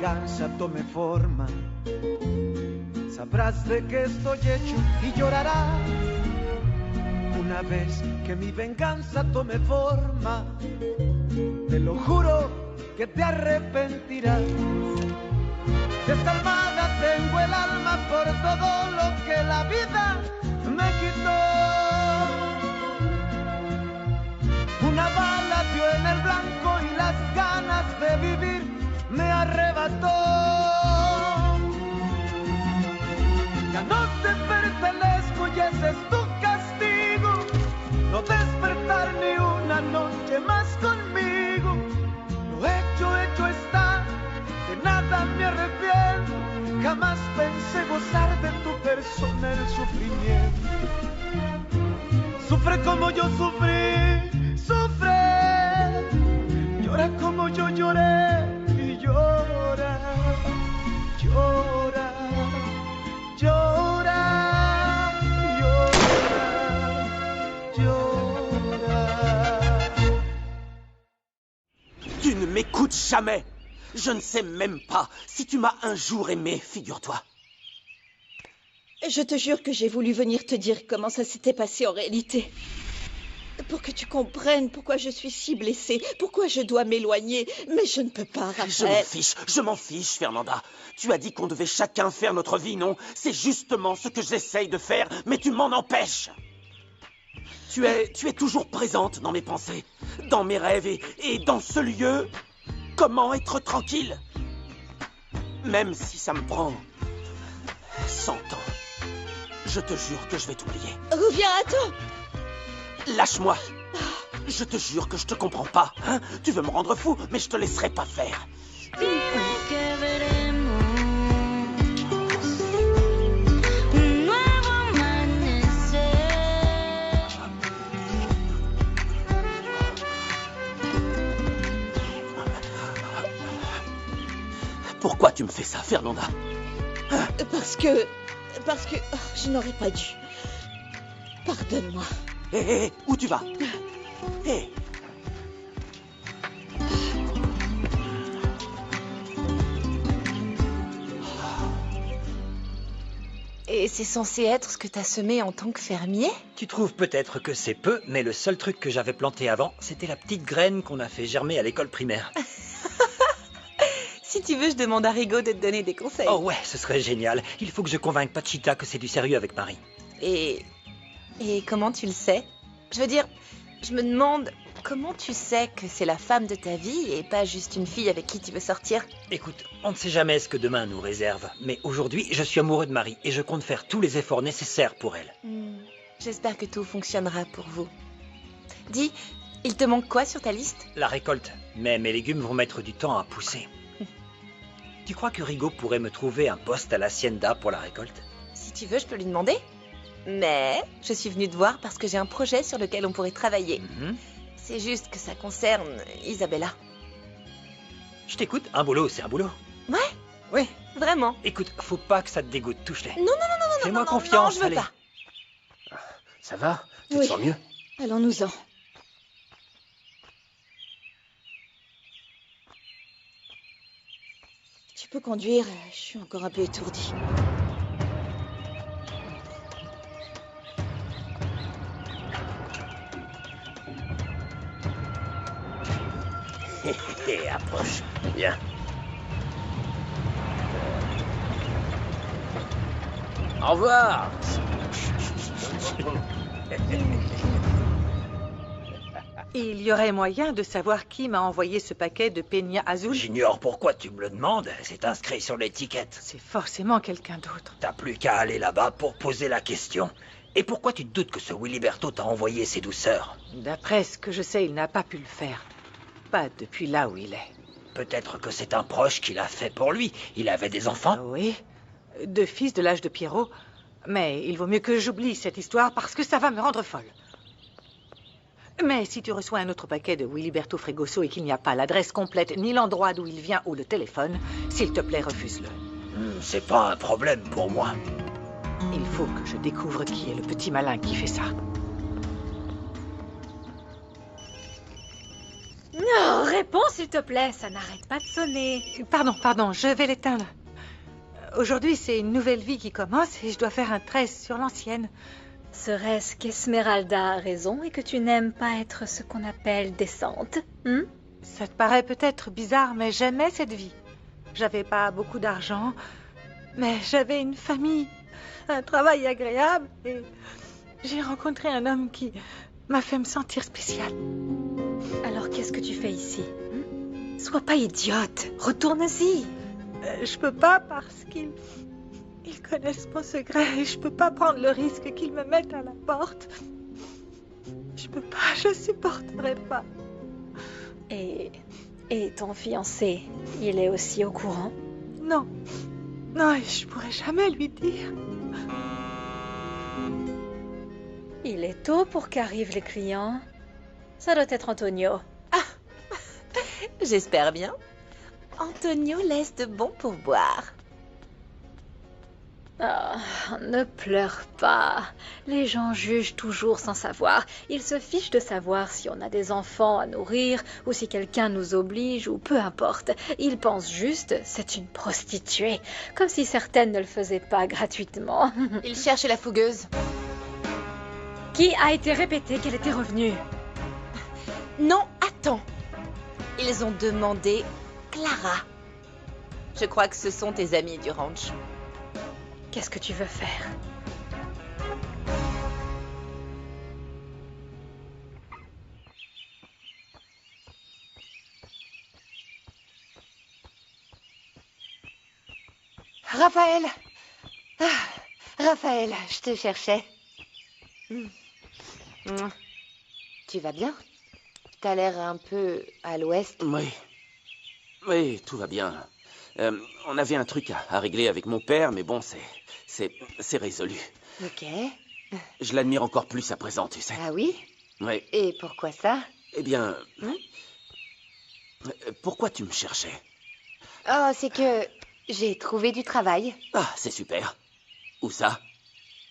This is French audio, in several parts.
venganza tome forma, sabrás de qué estoy hecho y llorarás. Una vez que mi venganza tome forma, te lo juro que te arrepentirás. Desalmada tengo el alma por todo lo que la vida me quitó. Una bala dio en el blanco y las ganas de vivir me arrebató. Ya no te pertenezco y ese es tu castigo, no despertar ni una noche más conmigo. Lo hecho está, de nada me arrepiento. Jamás pensé gozar de tu persona el sufrimiento. Sufre como yo sufrí, sufre. Llora como yo lloré y llora, llora, llora, llora, llora. Tu ne m'écoutes jamais. Je ne sais même pas si tu m'as un jour aimé, figure-toi. Je te jure que j'ai voulu venir te dire comment ça s'était passé en réalité. Pour que tu comprennes pourquoi je suis si blessée, pourquoi je dois m'éloigner. Mais je ne peux pas, Raphaël. Je m'en fiche, Fernanda. Tu as dit qu'on devait chacun faire notre vie, non? C'est justement ce que j'essaye de faire, mais tu m'en empêches. Tu es toujours présente dans mes pensées, dans mes rêves et dans ce lieu. Comment être tranquille? Même si ça me prend 100 ans, je te jure que je vais t'oublier. Reviens à toi. Lâche-moi. Je te jure que je te comprends pas. Hein? Tu veux me rendre fou, mais je te laisserai pas faire. Pourquoi tu me fais ça, Fernanda? Hein? Parce que oh, je n'aurais pas dû. Pardonne-moi. Hé, où tu vas? Hé. Et c'est censé être ce que t'as semé en tant que fermier? Tu trouves peut-être que c'est peu, mais le seul truc que j'avais planté avant, c'était la petite graine qu'on a fait germer à l'école primaire. Si tu veux, je demande à Rigaud de te donner des conseils. Oh ouais, ce serait génial. Il faut que je convainque Pachita que c'est du sérieux avec Marie. Et comment tu le sais? Je veux dire, je me demande, comment tu sais que c'est la femme de ta vie et pas juste une fille avec qui tu veux sortir? Écoute, on ne sait jamais ce que demain nous réserve. Mais aujourd'hui, je suis amoureux de Marie et je compte faire tous les efforts nécessaires pour elle. J'espère que tout fonctionnera pour vous. Dis, il te manque quoi sur ta liste? La récolte. Mais mes légumes vont mettre du temps à pousser. Tu crois que Rigaud pourrait me trouver un poste à l'hacienda pour la récolte? Si tu veux, je peux lui demander. Mais je suis venue te voir parce que j'ai un projet sur lequel on pourrait travailler. C'est juste que ça concerne Isabella. Je t'écoute, un boulot, c'est un boulot. Ouais? Oui. Vraiment? Écoute, faut pas que ça te dégoûte, touche-les. Non, fais-moi confiance, non, je veux allez. pas. Ça va? Tu Oui. te sens mieux? Allons-nous-en. Tu peux conduire, je suis encore un peu étourdie. Approche. Viens. Au revoir. Il y aurait moyen de savoir qui m'a envoyé ce paquet de Peña Azul? J'ignore pourquoi tu me le demandes. C'est inscrit sur l'étiquette. C'est forcément quelqu'un d'autre. T'as plus qu'à aller là-bas pour poser la question. Et pourquoi tu te doutes que ce Wiliberto t'a envoyé ces douceurs? D'après ce que je sais, il n'a pas pu le faire. Pas depuis là où il est. Peut-être que c'est un proche qui l'a fait pour lui. Il avait des enfants? Oui, 2 fils de l'âge de Pierrot. Mais il vaut mieux que j'oublie cette histoire parce que ça va me rendre folle. Mais si tu reçois un autre paquet de Wiliberto Fregoso et qu'il n'y a pas l'adresse complète, ni l'endroit d'où il vient ou le téléphone, s'il te plaît, refuse-le. C'est pas un problème pour moi. Il faut que je découvre qui est le petit malin qui fait ça. Non, Réponds, s'il te plaît, ça n'arrête pas de sonner. Pardon, je vais l'éteindre. Aujourd'hui, c'est une nouvelle vie qui commence et je dois faire un 13 sur l'ancienne. Serait-ce qu'Esmeralda a raison et que tu n'aimes pas être ce qu'on appelle décente? Ça te paraît peut-être bizarre, mais j'aimais cette vie. J'avais pas beaucoup d'argent, mais j'avais une famille, un travail agréable et j'ai rencontré un homme qui m'a fait me sentir spéciale. Alors qu'est-ce que tu fais ici? Sois pas idiote, retourne-y. Je peux pas parce qu'ils connaissent mon secret et je peux pas prendre le risque qu'ils me mettent à la porte. Je peux pas, je supporterai pas. Et ton fiancé, il est aussi au courant? Non, et je pourrais jamais lui dire. Il est tôt pour qu'arrivent les clients. Ça doit être Antonio. J'espère bien. Antonio laisse de bons pourboires. Ah, ne pleure pas. Les gens jugent toujours sans savoir. Ils se fichent de savoir si on a des enfants à nourrir ou si quelqu'un nous oblige ou peu importe. Ils pensent juste c'est une prostituée, comme si certaines ne le faisaient pas gratuitement. Il cherchait la fougueuse. Qui a été répété qu'elle était revenue? Non, attends. Ils ont demandé Clara. Je crois que ce sont tes amis du ranch. Qu'est-ce que tu veux faire? Raphaël! Raphaël, je te cherchais. Tu vas bien? T'as l'air un peu à l'ouest. Oui, tout va bien. On avait un truc à régler avec mon père, mais bon, c'est résolu. Ok. Je l'admire encore plus à présent, tu sais. Ah oui? Oui. Et pourquoi ça? Eh bien... Pourquoi tu me cherchais? Oh, c'est que j'ai trouvé du travail. Ah, c'est super. Où ça?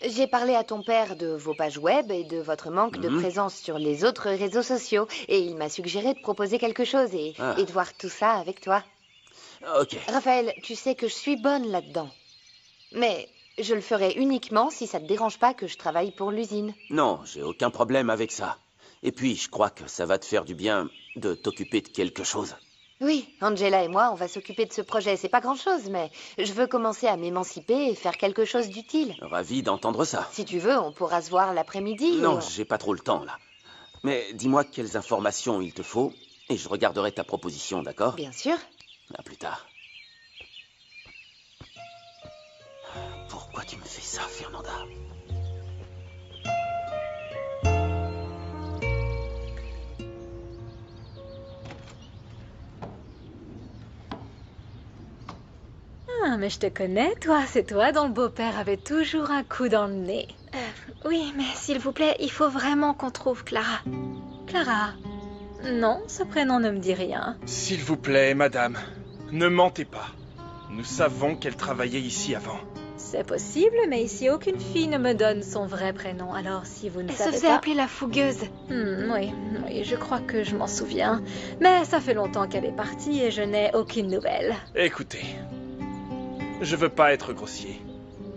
J'ai parlé à ton père de vos pages web et de votre manque de présence sur les autres réseaux sociaux. Et il m'a suggéré de proposer quelque chose et de voir tout ça avec toi. Ok. Raphaël, tu sais que je suis bonne là-dedans. Mais je le ferai uniquement si ça te dérange pas que je travaille pour l'usine. Non, j'ai aucun problème avec ça. Et puis, je crois que ça va te faire du bien de t'occuper de quelque chose. Oui, Angela et moi, on va s'occuper de ce projet. C'est pas grand-chose, mais je veux commencer à m'émanciper et faire quelque chose d'utile. Ravi d'entendre ça. Si tu veux, on pourra se voir l'après-midi. Non, j'ai pas trop le temps, là. Mais dis-moi quelles informations il te faut, et je regarderai ta proposition, d'accord? Bien sûr. À plus tard. Pourquoi tu me fais ça, Fernanda? Ah, mais je te connais, toi. C'est toi dont le beau-père avait toujours un coup dans le nez. Oui, mais s'il vous plaît, il faut vraiment qu'on trouve Clara. Clara? Non, ce prénom ne me dit rien. S'il vous plaît, madame, ne mentez pas. Nous savons qu'elle travaillait ici avant. C'est possible, mais ici, aucune fille ne me donne son vrai prénom. Alors, si vous ne savez pas... Elle se faisait appeler la fougueuse. Oui, je crois que je m'en souviens. Mais ça fait longtemps qu'elle est partie et je n'ai aucune nouvelle. Écoutez, je veux pas être grossier,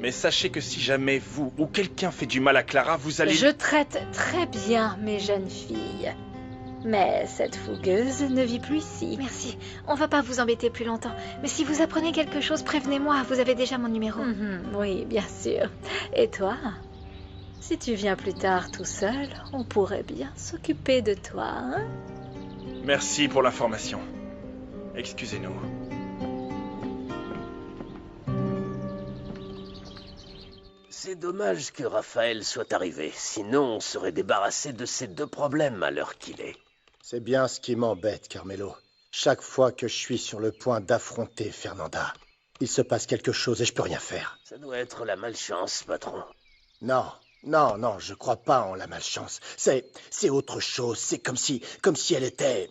mais sachez que si jamais vous ou quelqu'un fait du mal à Clara, vous allez... Je traite très bien mes jeunes filles. Mais cette fougueuse ne vit plus ici. Merci, on va pas vous embêter plus longtemps. Mais si vous apprenez quelque chose, prévenez-moi, vous avez déjà mon numéro. Oui, bien sûr. Et toi? Si tu viens plus tard tout seul, on pourrait bien s'occuper de toi, hein? Merci pour l'information. Excusez-nous. C'est dommage que Raphaël soit arrivé, sinon on serait débarrassé de ces deux problèmes à l'heure qu'il est. C'est bien ce qui m'embête, Carmelo. Chaque fois que je suis sur le point d'affronter Fernanda, il se passe quelque chose et je peux rien faire. Ça doit être la malchance, patron. Non, je crois pas en la malchance. C'est autre chose. C'est comme si elle était,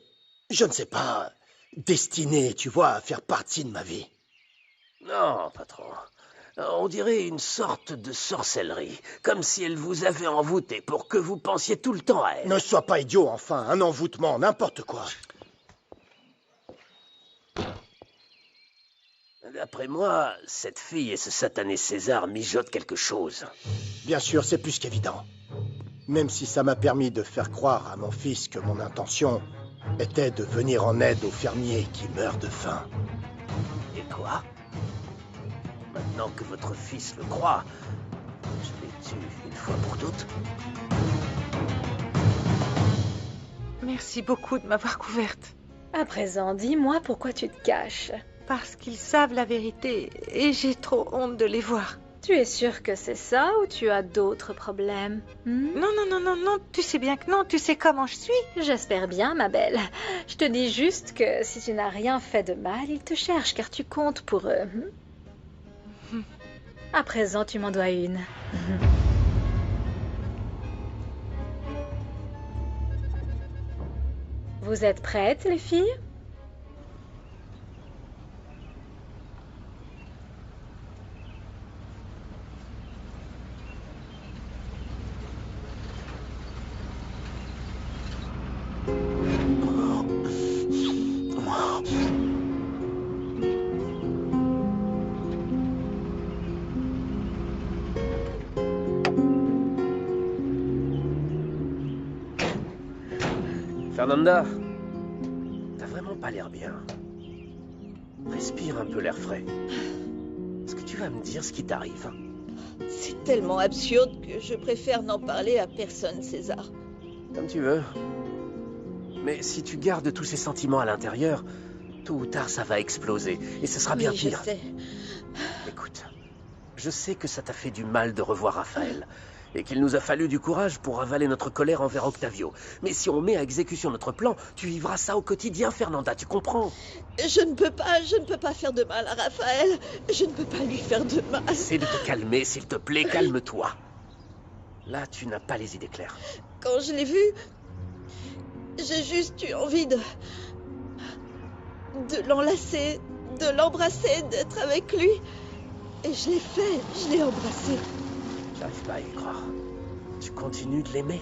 je ne sais pas, destinée, tu vois, à faire partie de ma vie. Non, patron. On dirait une sorte de sorcellerie, comme si elle vous avait envoûté pour que vous pensiez tout le temps à elle. Ne sois pas idiot, enfin, un envoûtement, n'importe quoi. D'après moi, cette fille et ce satané César mijotent quelque chose. Bien sûr, c'est plus qu'évident. Même si ça m'a permis de faire croire à mon fils que mon intention était de venir en aide aux fermiers qui meurent de faim. Et quoi? Maintenant que votre fils le croit, je les tue une fois pour toutes. Merci beaucoup de m'avoir couverte. À présent, dis-moi pourquoi tu te caches. Parce qu'ils savent la vérité et j'ai trop honte de les voir. Tu es sûre que c'est ça ou tu as d'autres problèmes? Non, tu sais bien que non, tu sais comment je suis. J'espère bien, ma belle. Je te dis juste que si tu n'as rien fait de mal, ils te cherchent car tu comptes pour eux. À présent, tu m'en dois une. Vous êtes prêtes, les filles? Fernanda, t'as vraiment pas l'air bien. Respire un peu l'air frais. Est-ce que tu vas me dire ce qui t'arrive? C'est tellement absurde que je préfère n'en parler à personne, César. Comme tu veux. Mais si tu gardes tous ces sentiments à l'intérieur, tôt ou tard ça va exploser. Et ce sera bien pire. Je sais. Écoute, je sais que ça t'a fait du mal de revoir Raphaël. Et qu'il nous a fallu du courage pour avaler notre colère envers Octavio. Mais si on met à exécution notre plan, tu vivras ça au quotidien, Fernanda, tu comprends? Je ne peux pas faire de mal à Raphaël. Je ne peux pas lui faire de mal. Essaie de te calmer, s'il te plaît, calme-toi. Là, tu n'as pas les idées claires. Quand je l'ai vu, j'ai juste eu envie de l'enlacer, de l'embrasser, d'être avec lui. Et je l'ai fait, je l'ai embrassé. J'arrive pas à y croire. Tu continues de l'aimer,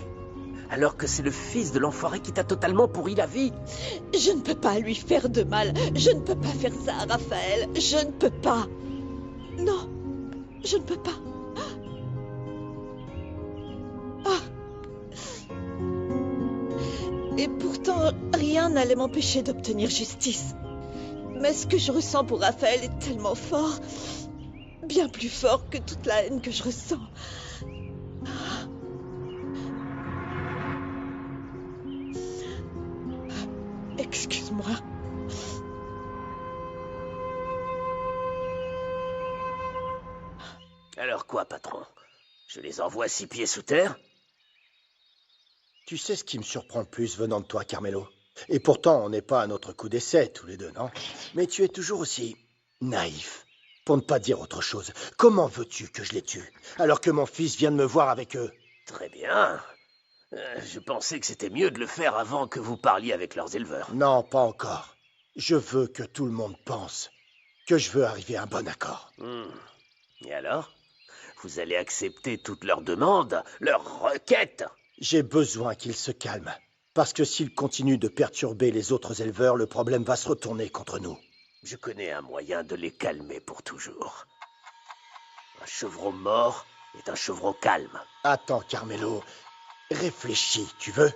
alors que c'est le fils de l'enfoiré qui t'a totalement pourri la vie. Je ne peux pas lui faire de mal. Je ne peux pas faire ça à Raphaël. Je ne peux pas. Non, je ne peux pas. Ah. Et pourtant, rien n'allait m'empêcher d'obtenir justice. Mais ce que je ressens pour Raphaël est tellement fort, bien plus fort que toute la haine que je ressens. Excuse-moi. Alors quoi, patron? Je les envoie 6 pieds sous terre? Tu sais ce qui me surprend le plus venant de toi, Carmelo? Et pourtant, on n'est pas à notre coup d'essai, tous les deux, non? Mais tu es toujours aussi naïf, pour ne pas dire autre chose. Comment veux-tu que je les tue, alors que mon fils vient de me voir avec eux? Très bien. Je pensais que c'était mieux de le faire avant que vous parliez avec leurs éleveurs. Non, pas encore. Je veux que tout le monde pense que je veux arriver à un bon accord. Et alors? Vous allez accepter toutes leurs demandes, leurs requêtes? J'ai besoin qu'ils se calment. Parce que s'ils continuent de perturber les autres éleveurs, le problème va se retourner contre nous. Je connais un moyen de les calmer pour toujours. Un chevreau mort est un chevreau calme. Attends, Carmelo. Réfléchis, tu veux?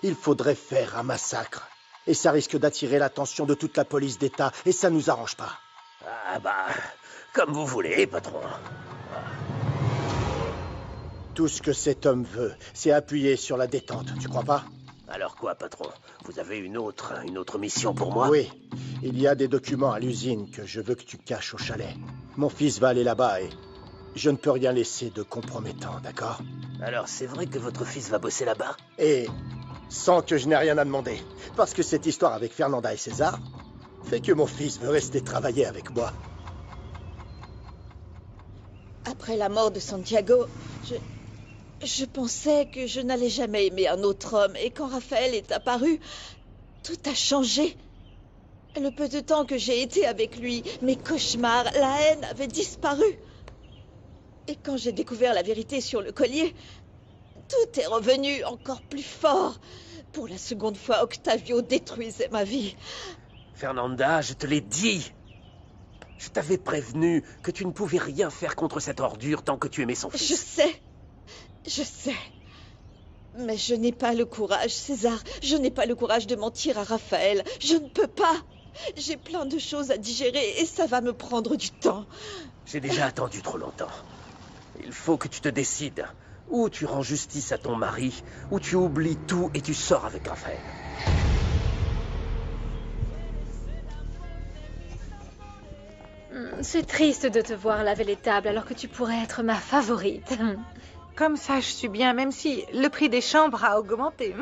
Il faudrait faire un massacre. Et ça risque d'attirer l'attention de toute la police d'État, et ça nous arrange pas. Ah bah, comme vous voulez, patron. Tout ce que cet homme veut, c'est appuyer sur la détente, tu crois pas? Alors quoi, patron? Vous avez une autre mission pour moi? Oui, il y a des documents à l'usine que je veux que tu caches au chalet. Mon fils va aller là-bas et je ne peux rien laisser de compromettant, d'accord? Alors c'est vrai que votre fils va bosser là-bas? Et sans que je n'ai rien à demander. Parce que cette histoire avec Fernanda et César fait que mon fils veut rester travailler avec moi. Après la mort de Santiago, je pensais que je n'allais jamais aimer un autre homme. Et quand Raphaël est apparu, tout a changé. Le peu de temps que j'ai été avec lui, mes cauchemars, la haine avaient disparu. Et quand j'ai découvert la vérité sur le collier, tout est revenu encore plus fort. Pour la seconde fois, Octavio détruisait ma vie. Fernanda, je te l'ai dit. Je t'avais prévenu que tu ne pouvais rien faire contre cette ordure tant que tu aimais son fils. Je sais. Mais je n'ai pas le courage, César. Je n'ai pas le courage de mentir à Raphaël. Je ne peux pas. J'ai plein de choses à digérer et ça va me prendre du temps. J'ai déjà attendu trop longtemps. Il faut que tu te décides. Ou tu rends justice à ton mari, ou tu oublies tout et tu sors avec Raphaël. C'est triste de te voir laver les tables alors que tu pourrais être ma favorite. Comme ça, je suis bien, même si le prix des chambres a augmenté.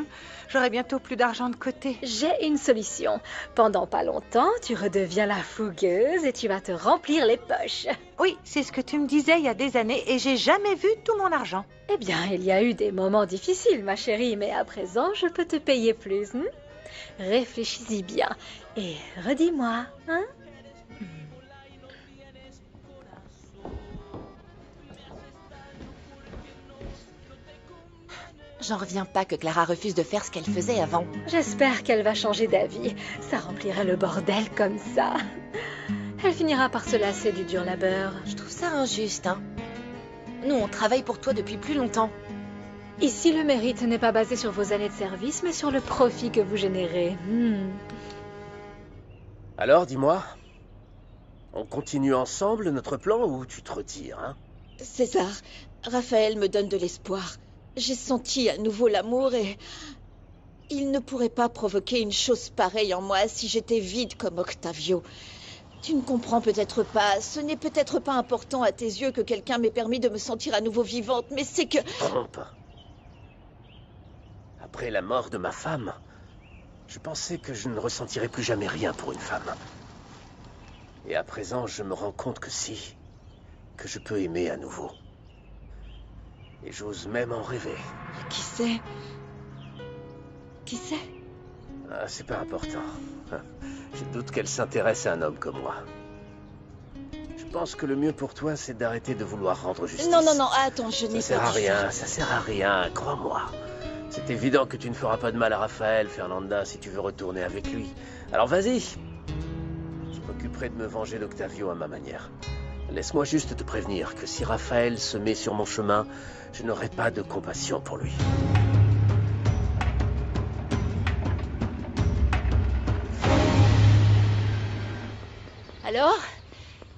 J'aurai bientôt plus d'argent de côté. J'ai une solution. Pendant pas longtemps, tu redeviens la fougueuse et tu vas te remplir les poches. Oui, c'est ce que tu me disais il y a des années et j'ai jamais vu tout mon argent. Eh bien, il y a eu des moments difficiles, ma chérie, mais à présent, je peux te payer plus. Réfléchis-y bien et redis-moi, hein? J'en reviens pas que Clara refuse de faire ce qu'elle faisait avant. J'espère qu'elle va changer d'avis. Ça remplirait le bordel comme ça. Elle finira par se lasser du dur labeur. Je trouve ça injuste, hein. Nous, on travaille pour toi depuis plus longtemps. Ici, le mérite n'est pas basé sur vos années de service, mais sur le profit que vous générez. Alors, dis-moi, on continue ensemble notre plan ou tu te retires, hein? César, Raphaël me donne de l'espoir. J'ai senti à nouveau l'amour et... Il ne pourrait pas provoquer une chose pareille en moi si j'étais vide comme Octavio. Tu ne comprends peut-être pas, ce n'est peut-être pas important à tes yeux que quelqu'un m'ait permis de me sentir à nouveau vivante, mais c'est que... Tu te trompes. Après la mort de ma femme, je pensais que je ne ressentirais plus jamais rien pour une femme. Et à présent, je me rends compte que si, que je peux aimer à nouveau. Et j'ose même en rêver. Qui c'est? Qui c'est? Ah, c'est pas important. Je doute qu'elle s'intéresse à un homme comme moi. Je pense que le mieux pour toi, c'est d'arrêter de vouloir rendre justice. Non, attends, je n'ai pas dit ça. Ça sert à rien, crois-moi. C'est évident que tu ne feras pas de mal à Raphaël, Fernanda, si tu veux retourner avec lui. Alors vas-y. Je m'occuperai de me venger d'Octavio à ma manière. Laisse-moi juste te prévenir que si Raphaël se met sur mon chemin, je n'aurai pas de compassion pour lui. Alors,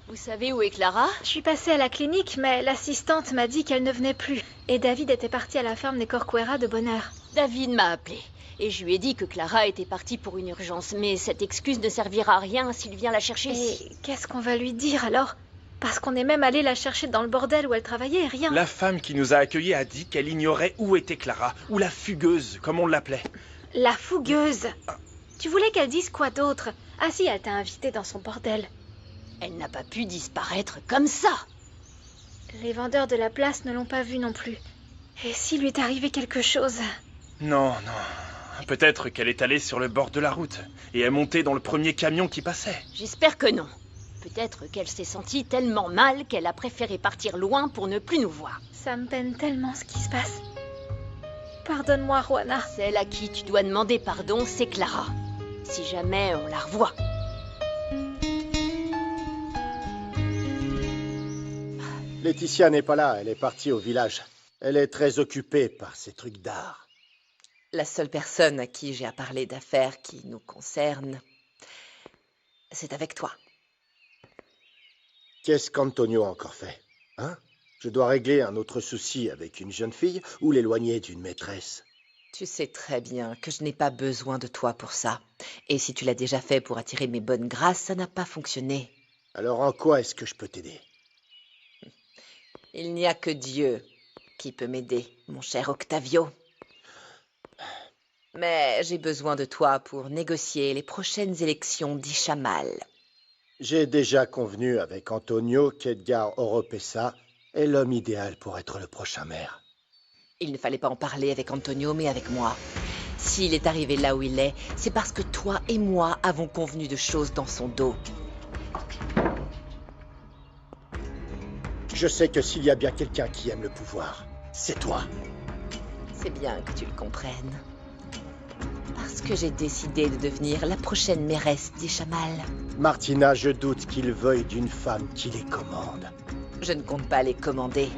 vous savez où est Clara? Je suis passée à la clinique, mais l'assistante m'a dit qu'elle ne venait plus. Et David était parti à la ferme des Corcuera de bonne heure. David m'a appelé. Et je lui ai dit que Clara était partie pour une urgence. Mais cette excuse ne servira à rien s'il vient la chercher. Et qu'est-ce qu'on va lui dire alors? Parce qu'on est même allé la chercher dans le bordel où elle travaillait et rien. La femme qui nous a accueillis a dit qu'elle ignorait où était Clara, ou la fugueuse, comme on l'appelait. La fougueuse? Tu voulais qu'elle dise quoi d'autre? Ah si, elle t'a invitée dans son bordel. Elle n'a pas pu disparaître comme ça. Les vendeurs de la place ne l'ont pas vue non plus. Et s'il lui est arrivé quelque chose? Non. Peut-être qu'elle est allée sur le bord de la route et est montée dans le premier camion qui passait. J'espère que non. Peut-être qu'elle s'est sentie tellement mal qu'elle a préféré partir loin pour ne plus nous voir. Ça me peine tellement ce qui se passe. Pardonne-moi, Juana. Celle à qui tu dois demander pardon, c'est Clara. Si jamais on la revoit. Laetitia n'est pas là, elle est partie au village. Elle est très occupée par ces trucs d'art. La seule personne à qui j'ai à parler d'affaires qui nous concernent, c'est avec toi. Qu'est-ce qu'Antonio a encore fait? Hein? Je dois régler un autre souci avec une jeune fille ou l'éloigner d'une maîtresse? Tu sais très bien que je n'ai pas besoin de toi pour ça. Et si tu l'as déjà fait pour attirer mes bonnes grâces, ça n'a pas fonctionné. Alors en quoi est-ce que je peux t'aider? Il n'y a que Dieu qui peut m'aider, mon cher Octavio. Mais j'ai besoin de toi pour négocier les prochaines élections d'Ixamal. J'ai déjà convenu avec Antonio qu'Edgar Oropesa est l'homme idéal pour être le prochain maire. Il ne fallait pas en parler avec Antonio, mais avec moi. S'il est arrivé là où il est, c'est parce que toi et moi avons convenu de choses dans son dos. Je sais que s'il y a bien quelqu'un qui aime le pouvoir, c'est toi. C'est bien que tu le comprennes. Parce que j'ai décidé de devenir la prochaine mairesse d'Ixamal. Martina, je doute qu'il veuille d'une femme qui les commande. Je ne compte pas les commander,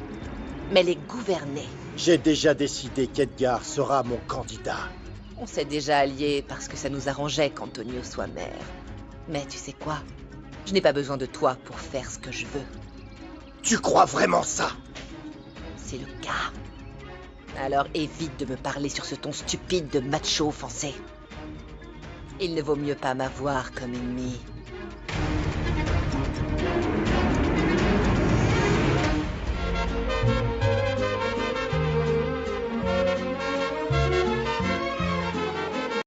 mais les gouverner. J'ai déjà décidé qu'Edgar sera mon candidat. On s'est déjà alliés parce que ça nous arrangeait qu'Antonio soit maire. Mais tu sais quoi? Je n'ai pas besoin de toi pour faire ce que je veux. Tu crois vraiment ça? C'est le cas. Alors évite de me parler sur ce ton stupide de macho offensé. Il ne vaut mieux pas m'avoir comme ennemi.